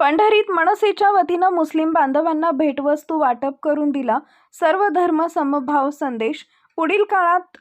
पंढरीत मनसेच्या वतीनं मुस्लिम बांधवांना भेटवस्तू वाटप करून दिला सर्व धर्म समभाव संदेश। पुढील काळात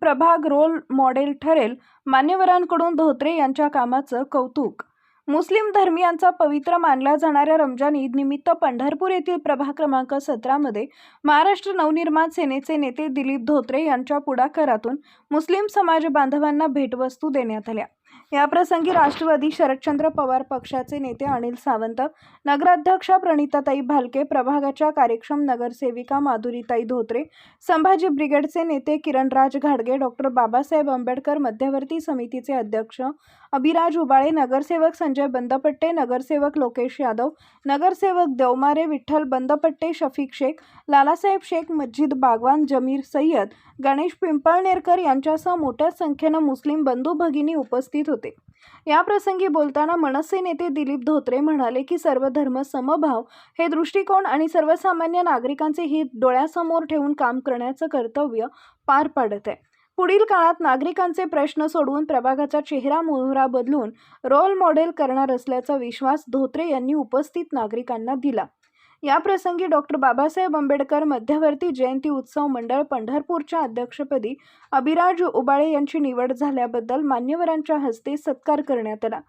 प्रभाग रोल मॉडेल ठरेल, मान्यवरांकडून धोत्रे यांच्या कामाचं कौतुक। मुस्लिम धर्मियांचा पवित्र मानला जाणाऱ्या रमजान ईद निमित्त पंढरपूर येथील प्रभाग क्रमांक 17 मध्ये महाराष्ट्र नवनिर्माण सेनेचे नेते दिलीप धोत्रे यांच्या पुढाकारातून मुस्लिम समाज बांधवांना भेटवस्तू देण्यात आल्या। या प्रसंगी राष्ट्रवादी शरदचंद्र पवार पक्षाचे नेते अनिल सावंत, नगराध्यक्षा प्रणिताताई भालके, प्रभागाच्या कार्यक्षम नगरसेविका माधुरीताई धोत्रे, संभाजी ब्रिगेडचे नेते किरणराज घाडगे, डॉक्टर बाबासाहेब आंबेडकर मध्यवर्ती समितीचे अध्यक्ष अभिराज उबाळे, नगरसेवक संजय बंदपट्टे, नगरसेवक लोकेश यादव, नगरसेवक देवमारे, विठ्ठल बंदपट्टे, शफीक शेख, लालासाहेब शेख, मस्जिद बागवान, जमीर सय्यद, गणेश पिंपळनेरकर यांच्यासह मोठ्या संख्येने मुस्लिम बंधू भगिनी उपस्थित होते। या प्रसंगी बोलताना मनसे नेते दिलीप धोत्रे म्हणाले की सर्व धर्म समभाव हे दृष्टिकोन आणि सर्वसामान्य नागरिकांचे हित डोळ्यासमोर ठेवून काम करण्याचं कर्तव्य पार पाडत आहे। पुढील काळात नागरिकांचे प्रश्न सोडवून प्रभागाचा चेहरा मोहरा बदलून रोल मॉडेल करणार असल्याचा विश्वास धोत्रे यांनी उपस्थित नागरिकांना दिला। या प्रसंगी डॉक्टर बाबासाहेब आंबेडकर मध्यवर्ती जयंती उत्सव मंडळ पंढरपूरच्या अध्यक्षपदी अभिराज उबाळे यांची निवड झाल्याबद्दल मान्यवरांच्या हस्ते सत्कार करण्यात आला।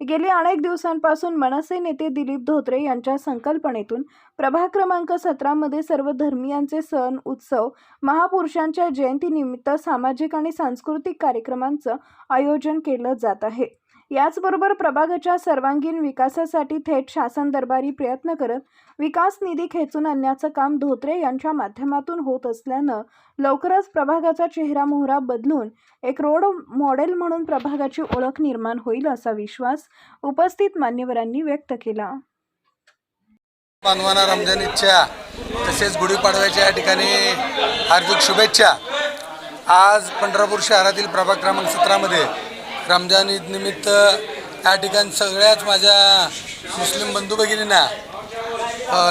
गेल्या अनेक दिवसांपासून मनसे नेते दिलीप धोत्रे यांच्या संकल्पनेतून प्रभाग क्रमांक 17 मध्ये सर्व धर्मियांचे सण उत्सव महापुरुषांच्या जयंतीनिमित्त सामाजिक आणि सांस्कृतिक कार्यक्रमांचं आयोजन केलं जात आहे। याचबरोबर प्रभागाच्या सर्वांगीण विकासासाठी थेट शासन दरबारी प्रयत्न करत विकास निधी खेचून आणण्याचं काम धोत्रे यांच्या माध्यमातून होत असल्यानं लवकरच प्रभागाचा चेहरा मोहरा बदलून एक रोड मॉडेल म्हणून प्रभागाची ओळख निर्माण होईल असा विश्वास उपस्थित मान्यवरांनी व्यक्त केला। बांधवांना रमजान ईदच्या तसेच गुढीपाडव्याच्या या ठिकाणी हार्दिक शुभेच्छा। आज पंढरपूर शहरातील प्रभाग क्रमांक 17 मध्ये रमजान ईद निमित्त या ठिकाणी सगळ्याच माझ्या मुस्लिम बंधू भगिनींना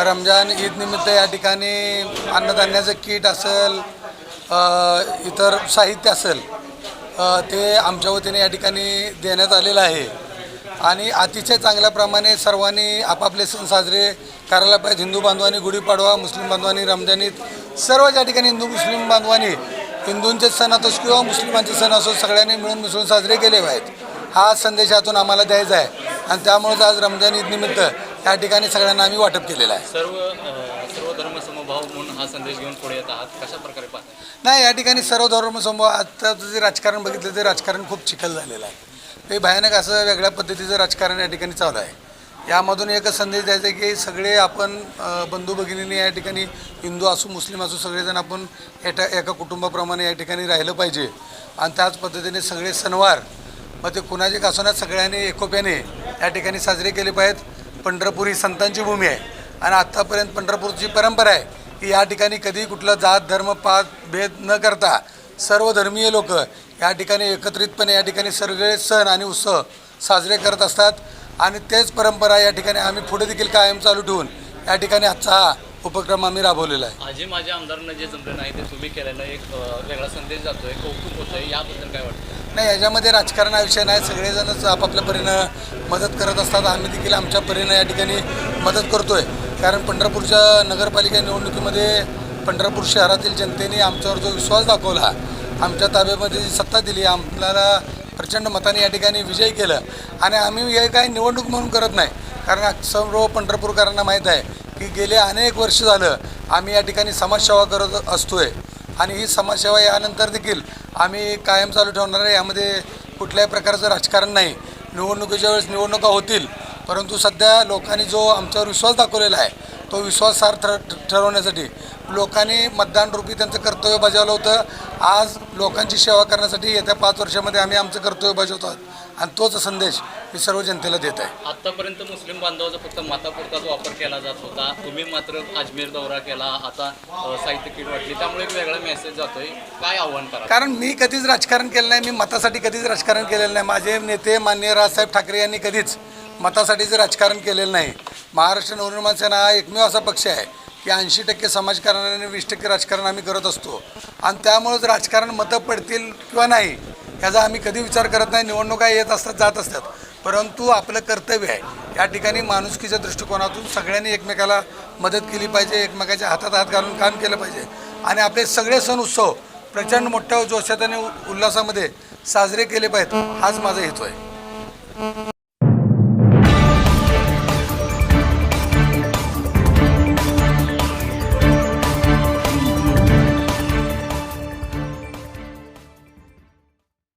रमजान ईद निमित्त या ठिकाणी अन्नधान्याचं किट असेल, इतर साहित्य असेल ते आमच्या वतीने या ठिकाणी देण्यात आलेलं आहे आणि अतिशय चांगल्या प्रमाणे सर्वांनी आपापले सण साजरे करायला पाहिजे। हिंदू बांधवांनी गुढीपाडवा, मुस्लिम बांधवांनी रमजान ईद, सर्व या ठिकाणी हिंदू मुस्लिम बांधवांनी हिंदूंचे सण असो किंवा मुस्लिमांचे सण असो सगळ्यांनी मिळून मिसळून साजरे केले पाहिजेत। हा संदेशातून आम्हाला द्यायचा आहे आणि त्यामुळेच आज रमजान ईद निमित्त या ठिकाणी सगळ्यांना आम्ही वाटप केलेलं आहे। सर्व धर्म समभाव म्हणून हा संदेश घेऊन पुढे येत आहात, कशा प्रकारे पाहता? नाही, या ठिकाणी सर्व धर्म समभाव, आत्ताचं जे राजकारण बघितलं ते राजकारण खूप चिखल झालेलं आहे। ते भयानक असं वेगळ्या पद्धतीचं राजकारण या ठिकाणी चालू आहे। यामधून एकच संदेश द्यायचा आहे की सगळे आपण बंधू भगिनींनी या ठिकाणी हिंदू असो मुस्लिम असो सगळेजण आपण एका कुटुंबाप्रमाणे या ठिकाणी राहिलं पाहिजे आणि त्याच पद्धतीने सगळे सणवार मग ते कुणाचे का असोना सगळ्यांनी एकोप्याने या ठिकाणी साजरे केले पाहिजेत। पंढरपूर ही संतांची भूमी आहे आणि आत्तापर्यंत पंढरपूरची परंपरा आहे की या ठिकाणी कधी कुठला जात धर्म पात भेद न करता सर्व धर्मीय लोक या ठिकाणी एकत्रितपणे या ठिकाणी सगळे सण आणि उत्सव साजरे करत असतात आणि तेच परंपरा या ठिकाणी आम्ही पुढे देखील कायम चालू ठेवून या ठिकाणी आजचा हा उपक्रम आम्ही राबवलेला आहे। आजी माझ्या आमदारांना जे जमलं नाही ते तुम्ही केलेला एक वेगळा संदेश जातोय, कौतुक होतंय, याबद्दल काय वाटतं? नाही, याच्यामध्ये राजकारण हा विषय नाही, सगळेजणच आपापल्या परीनं मदत करत असतात। आम्ही देखील आमच्या परीनं या ठिकाणी मदत करतोय कारण पंढरपूरच्या नगरपालिका निवडणुकीमध्ये पंढरपूर शहरातील जनतेने आमच्यावर जो विश्वास दाखवला, आमच्या ताब्यामध्ये जी सत्ता दिली, आपल्याला प्रचंड मताने या ठिकाणी विजय केलं आणि आम्ही हे काही निवडणूक म्हणून करत नाही कारण सर्व पंढरपूरकरांना माहीत आहे की गेले अनेक वर्ष झालं आम्ही या ठिकाणी समाजसेवा करत असतोय आणि ही समाजसेवा यानंतर देखील आम्ही कायम चालू ठेवणार आहे। यामध्ये कुठल्याही प्रकारचं राजकारण नाही। निवडणुकीच्या वेळेस निवडणुका होतील परंतु सध्या लोकांनी जो आमच्यावर विश्वास दाखवलेला आहे तो विश्वास सार्थ ठरवण्यासाठी लोकांनी मतदान रूपी त्यांचं कर्तव्य बजावलं होतं। आज लोकांची सेवा करण्यासाठी येत्या 5 वर्षामध्ये आम्ही आमचं कर्तव्य बजावतो आणि तोच संदेश मी सर्व जनतेला देत आहे। आत्तापर्यंत मुस्लिम बांधवाचा फक्त मातापुरताच वापर केला जात होता, तुम्ही मात्र अजमेर दौरा केला, आता साहित्य किट वाटली, त्यामुळे एक वेगळा मेसेज जातोय, काय आव्हान करा? कारण मी कधीच राजकारण केलं नाही, मी मतासाठी कधीच राजकारण केलेलं नाही। माझे नेते माननीय राजसाहेब ठाकरे यांनी कधीच मतासाठीचं राजकारण केलेलं नाही। महाराष्ट्र नवनिर्माण सेना हा एकमेव असा पक्ष आहे की 80% समाजकारण आणि 20% राजकारण आम्ही करत असतो आणि त्यामुळेच राजकारण मतं पडतील किंवा नाही याचा आम्ही कधी विचार करत नाही। निवडणुका येत असतात जात असतात परंतु आपलं कर्तव्य आहे या ठिकाणी माणुसकीच्या दृष्टिकोनातून सगळ्यांनी एकमेकाला मदत केली पाहिजे, एकमेकाच्या हातात हात घालून काम केलं पाहिजे आणि आपले सगळे सण उत्सव प्रचंड मोठ्या जोशात आणि उल्हासामध्ये साजरे केले पाहिजेत, हाच माझा हेतू आहे.